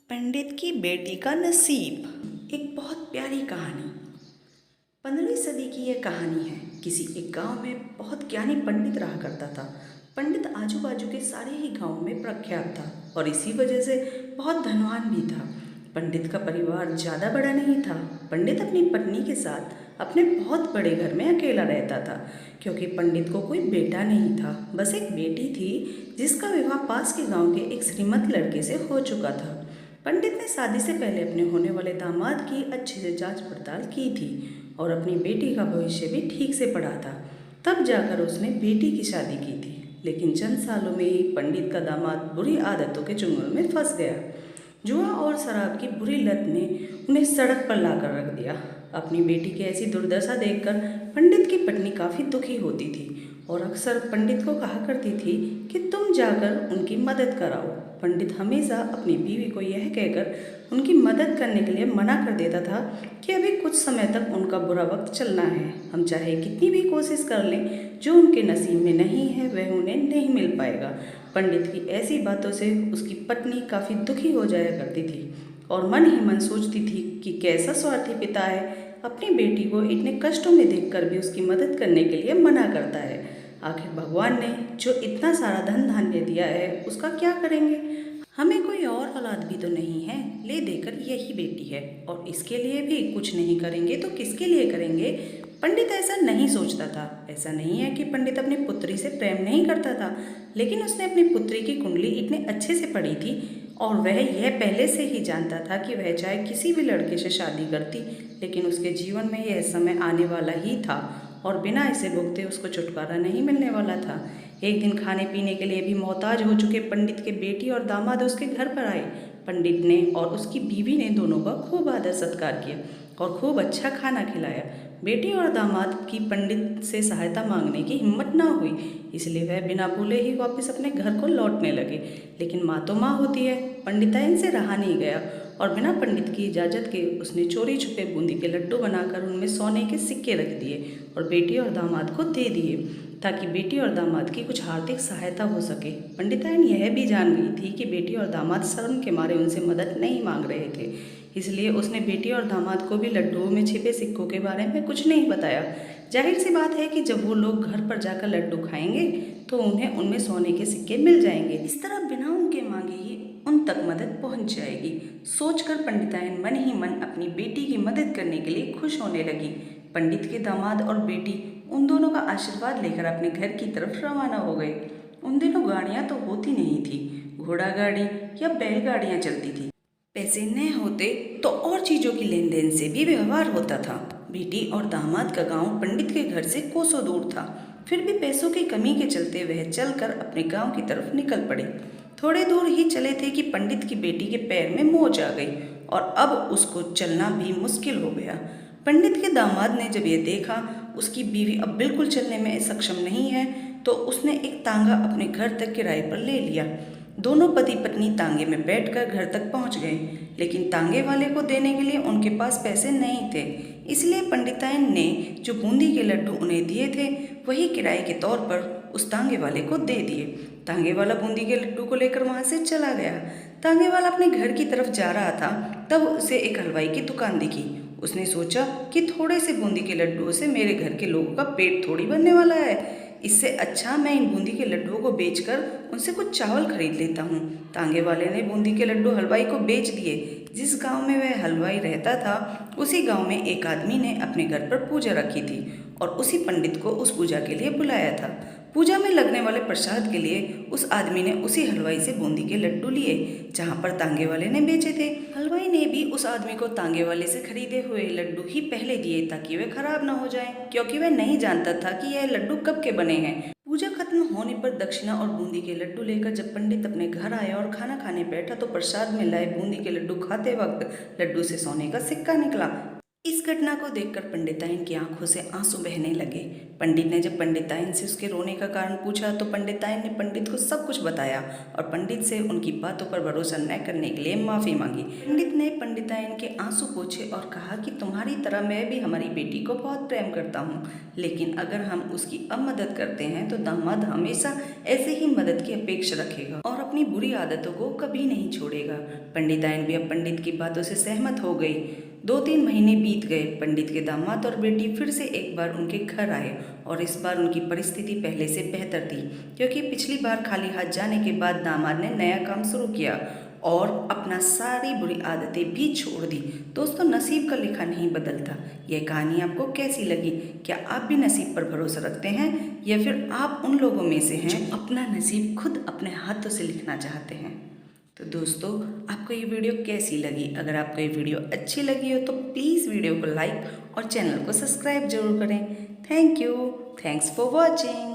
पंडित की बेटी का नसीब। एक बहुत प्यारी कहानी। 15वीं सदी की यह कहानी है। किसी एक गांव में बहुत ज्ञानी पंडित रहा करता था। पंडित आजू बाजू के सारे ही गांव में प्रख्यात था और इसी वजह से बहुत धनवान भी था। पंडित का परिवार ज़्यादा बड़ा नहीं था। पंडित अपनी पत्नी के साथ अपने बहुत बड़े घर में अकेला रहता था, क्योंकि पंडित को कोई बेटा नहीं था। बस एक बेटी थी जिसका विवाह पास के गांव के एक श्रीमंत लड़के से हो चुका था। पंडित ने शादी से पहले अपने होने वाले दामाद की अच्छे से जांच पड़ताल की थी और अपनी बेटी का भविष्य भी ठीक से पढ़ा था। तब जाकर उसने बेटी की शादी की थी। लेकिन चंद सालों में ही पंडित का दामाद बुरी आदतों के चुंगल में फंस गया। जुआ और शराब की बुरी लत ने उन्हें सड़क पर लाकर रख दिया। अपनी बेटी की ऐसी दुर्दशा देखकर पंडित की पत्नी काफ़ी दुखी होती थी और अक्सर पंडित को कहा करती थी कि तुम जाकर उनकी मदद कराओ। पंडित हमेशा अपनी बीवी को यह कहकर उनकी मदद करने के लिए मना कर देता था कि अभी कुछ समय तक उनका बुरा वक्त चलना है। हम चाहे कितनी भी कोशिश कर लें, जो उनके नसीब में नहीं है वह उन्हें नहीं मिल पाएगा। पंडित की ऐसी बातों से उसकी पत्नी काफ़ी दुखी हो जाया करती थी और मन ही मन सोचती थी कि कैसा स्वार्थी पिता है, अपनी बेटी को इतने कष्टों में देखकर भी उसकी मदद करने के लिए मना करता है। आखिर भगवान ने जो इतना सारा धन धान्य दिया है उसका क्या करेंगे? हमें कोई और औलाद भी तो नहीं है, ले देकर यही बेटी है और इसके लिए भी कुछ नहीं करेंगे तो किसके लिए करेंगे? पंडित ऐसा नहीं सोचता था। ऐसा नहीं है कि पंडित अपनी पुत्री से प्रेम नहीं करता था, लेकिन उसने अपनी पुत्री की कुंडली इतने अच्छे से पढ़ी थी और वह यह पहले से ही जानता था कि वह चाहे किसी भी लड़के से शादी करती, लेकिन उसके जीवन में यह समय आने वाला ही था और बिना इसे भुगते उसको छुटकारा नहीं मिलने वाला था। एक दिन खाने पीने के लिए भी मोहताज हो चुके पंडित के बेटी और दामाद उसके घर पर आए। पंडित ने और उसकी बीवी ने दोनों का खूब आदर सत्कार किया और खूब अच्छा खाना खिलाया। बेटी और दामाद की पंडित से सहायता मांगने की हिम्मत ना हुई, इसलिए वह बिना बोले ही वापस अपने घर को लौटने लगे। लेकिन माँ तो माँ होती है, पंडिताइन से रहा नहीं गया और बिना पंडित की इजाज़त के उसने चोरी छुपे बूंदी के लड्डू बनाकर उनमें सोने के सिक्के रख दिए और बेटी और दामाद को दे दिए, ताकि बेटी और दामाद की कुछ आर्थिक सहायता हो सके। पंडिताइन यह भी जान गई थी कि बेटी और दामाद शर्म के मारे उनसे मदद नहीं मांग रहे थे, इसलिए उसने बेटी और दामाद को भी लड्डुओं में छिपे सिक्कों के बारे में कुछ नहीं बताया। जाहिर सी बात है कि जब वो लोग घर पर जाकर लड्डू खाएंगे तो उन्हें उनमें सोने के सिक्के मिल जाएंगे। इस तरह बिना उनके मांगे ही उन तक मदद पहुंच जाएगी। सोचकर पंडिताइन मन ही मन अपनी बेटी की मदद करने के लिए खुश होने लगी। पंडित के दामाद और बेटी उन दोनों का आशीर्वाद लेकर अपने घर की तरफ रवाना हो गए। उन दिनों गाड़ियाँ तो होती नहीं थी, घोड़ा गाड़ी या बैलगाड़ियाँ चलती थी। पैसे न होते तो और चीज़ों की लेन देन से भी व्यवहार होता था। बेटी और दामाद का गांव पंडित के घर से कोसों दूर था, फिर भी पैसों की कमी के चलते वह चलकर अपने गांव की तरफ निकल पड़े। थोड़े दूर ही चले थे कि पंडित की बेटी के पैर में मोच आ गई और अब उसको चलना भी मुश्किल हो गया। पंडित के दामाद ने जब यह देखा उसकी बीवी अब बिल्कुल चलने में सक्षम नहीं है, तो उसने एक तांगा अपने घर तक किराए पर ले लिया। दोनों पति पत्नी तांगे में बैठकर घर तक पहुंच गए, लेकिन तांगे वाले को देने के लिए उनके पास पैसे नहीं थे, इसलिए पंडिताइन ने जो बूंदी के लड्डू उन्हें दिए थे वही किराए के तौर पर उस तांगे वाले को दे दिए। तांगे वाला बूंदी के लड्डू को लेकर वहां से चला गया। तांगे वाला अपने घर की तरफ जा रहा था, तब उसे एक हलवाई की दुकान दिखी। उसने सोचा कि थोड़े से बूंदी के लड्डुओं से मेरे घर के लोगों का पेट थोड़ी भरने वाला है, इससे अच्छा मैं इन बूंदी के लड्डुओं को बेचकर उनसे कुछ चावल खरीद लेता हूँ। तांगे वाले ने बूंदी के लड्डू हलवाई को बेच दिए। जिस गांव में वह हलवाई रहता था उसी गांव में एक आदमी ने अपने घर पर पूजा रखी थी और उसी पंडित को उस पूजा के लिए बुलाया था। पूजा में लगने वाले प्रसाद के लिए उस आदमी ने उसी हलवाई से बूंदी के लड्डू लिए जहाँ पर तांगे वाले ने बेचे थे। हलवाई ने भी उस आदमी को तांगे वाले से खरीदे हुए लड्डू ही पहले दिए ताकि वे खराब ना हो जाएं, क्योंकि वह नहीं जानता था कि यह लड्डू कब के बने हैं। पूजा खत्म होने पर दक्षिणा और बूंदी के लड्डू लेकर जब पंडित अपने घर आया और खाना खाने बैठा तो प्रसाद में लाए बूंदी के लड्डू खाते वक्त लड्डू से सोने का सिक्का निकला। इस घटना को देखकर पंडिताइन की आंखों से आंसू बहने लगे। पंडित ने जब पंडिताइन से उसके रोने का कारण पूछा तो पंडिताइन ने पंडित को सब कुछ बताया और पंडित से उनकी बातों पर भरोसा न करने के लिए माफ़ी मांगी। पंडित ने पंडिताइन के आंसू पोंछे और कहा कि तुम्हारी तरह मैं भी हमारी बेटी को बहुत प्रेम करता हूँ, लेकिन अगर हम उसकी अब मदद करते हैं तो दामाद हमेशा ऐसे ही मदद की अपेक्षा रखेगा और अपनी बुरी आदतों को कभी नहीं छोड़ेगा। पंडिताइन भी अब पंडित की बातों से सहमत हो गई। 2-3 महीने बीत गए। पंडित के दामाद और बेटी फिर से एक बार उनके घर आए और इस बार उनकी परिस्थिति पहले से बेहतर थी, क्योंकि पिछली बार खाली हाथ जाने के बाद दामाद ने नया काम शुरू किया और अपना सारी बुरी आदतें भी छोड़ दी। दोस्तों, नसीब का लिखा नहीं बदलता। यह कहानी आपको कैसी लगी? क्या आप भी नसीब पर भरोसा रखते हैं या फिर आप उन लोगों में से हैं जो अपना नसीब खुद अपने हाथों से लिखना चाहते हैं? तो दोस्तों, आपको ये वीडियो कैसी लगी? अगर आपको ये वीडियो अच्छी लगी हो तो प्लीज़ वीडियो को लाइक और चैनल को सब्सक्राइब जरूर करें। Thank you. Thanks for watching.